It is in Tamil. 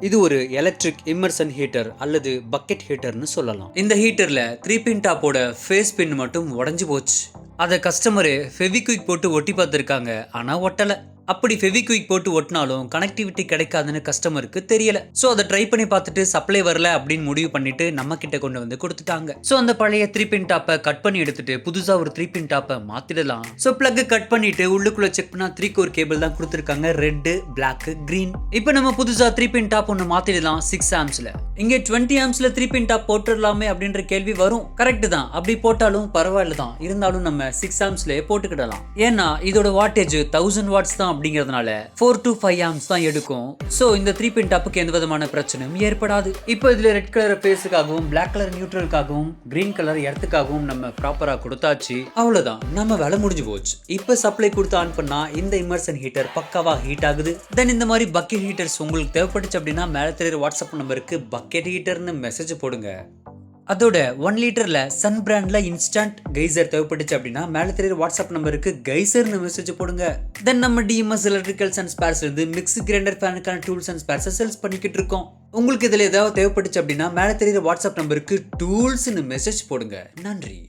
இது ஒரு எலக்ட்ரிக் இம்மர்சன் ஹீட்டர் அல்லது பக்கெட் ஹீட்டர்னு சொல்லலாம். இந்த ஹீட்டர்ல 3 பின் டாப்போட ஃபேஸ் பின் மட்டும் உடைஞ்சு போச்சு. அதை கஸ்டமரு ஃபெவிக்விக் போட்டு ஒட்டி பார்த்துருக்காங்க, ஆனா ஒட்டல. அப்படி ஃபெவிக்விக் போட்டு ஒட்டினாலும் கனெக்டிவிட்டி கிடைக்காதுன்னு கஸ்டமருக்கு தெரியல. ஸோ அதை ட்ரை பண்ணி பார்த்துட்டு சப்ளை வரல அப்படின்னு முடிவு பண்ணிட்டு நம்ம கிட்ட கொண்டு வந்து கொடுத்துட்டாங்க. ஸோ அந்த பழைய 3 பின் டாப்பை கட் பண்ணி எடுத்துட்டு புதுசா ஒரு 3 பின் டாப்பை மாத்திடலாம். ஸோ பிளக் கட் பண்ணிட்டு உள்ளுக்குள்ள செக் பண்ணா 3 கோர் கேபிள் தான் கொடுத்துருக்காங்க, ரெட், பிளாக், கிரீன். இப்போ நம்ம புதுசா 3 பின் டாப் ஒன்று மாத்திடலாம் 6 ஆம்ஸ்ல. இங்கே 20 ஆம்ஸ்ல 3 பின் டாப் போட்டுடலாமே அப்படின்ற கேள்வி வரும். கரெக்ட் தான், அப்படி போட்டாலும் பரவாயில்ல தான். இருந்தாலும் நம்ம 6 ஆம்ஸ்ல போட்டுக்கிடலாம். ஏன்னா இதோட வாட்டேஜ் 1000 வாட்ஸ் தான் அப்படிங்கிறதுனால 4 to 5 ஆம்ஸ் தான் எடுக்கும். சோ இந்த 3 பின் டாப்புக்கு எந்த விதமான பிரச்சனையும் ஏற்படாது. இப்போ இதுல ரெட் கலர் ஃபேஸுக்காகவும், பிளாக் கலர் நியூட்ரலுக்காகவும், கிரீன் கலர் எர்த்துக்காகவும் நம்ம ப்ராப்பரா கொடுத்தாச்சு. அவ்வளவுதான், நம்ம வேலை முடிஞ்சு போச்சு. இப்போ சப்ளை கொடுத்து ஆன் பண்ணா இந்த இம்மர்சன் ஹீட்டர் பக்காவா ஹீட் ஆகுது. தென் இந்த மாதிரி பக்கெட் ஹீட்டர்ஸ் உங்களுக்கு தேவைப்பட்டுச்சு அப்படின்னா மேல தெரியுற வாட்ஸ்அப் நம்பருக்கு பக்கெட் ஹீட்டர்னு மெசேஜ் போடுங்க. அதோட 1 லிட்டர்ல சன் பிராண்ட்ல இன்ஸ்டன்ட் கைசர் தேவைப்பட்டுச்சு அப்படின்னா மேல தெரியுற வாட்ஸ்அப் நம்பருக்கு கைசர்னு மெசேஜ் போடுங்க. தென் நம்ம டிஎம்எஸ் எலக்ட்ரிக்கல்ஸ் அண்ட் ஸ்பேர்ஸ்ல இருந்து மிக்ஸ் கிரைண்டர் ஃபேனுக்கான டூல்ஸ் அண்ட் ஸ்பேர்ஸ் சேல்ஸ் பண்ணிக்கிட்டு இருக்கோம். உங்களுக்கு இதுல ஏதாவது தேவைப்பட்டுச்சு அப்படின்னா மேல தெரியுற வாட்ஸ்அப் நம்பருக்கு டூல்ஸ்னு மெசேஜ் போடுங்க. நன்றி.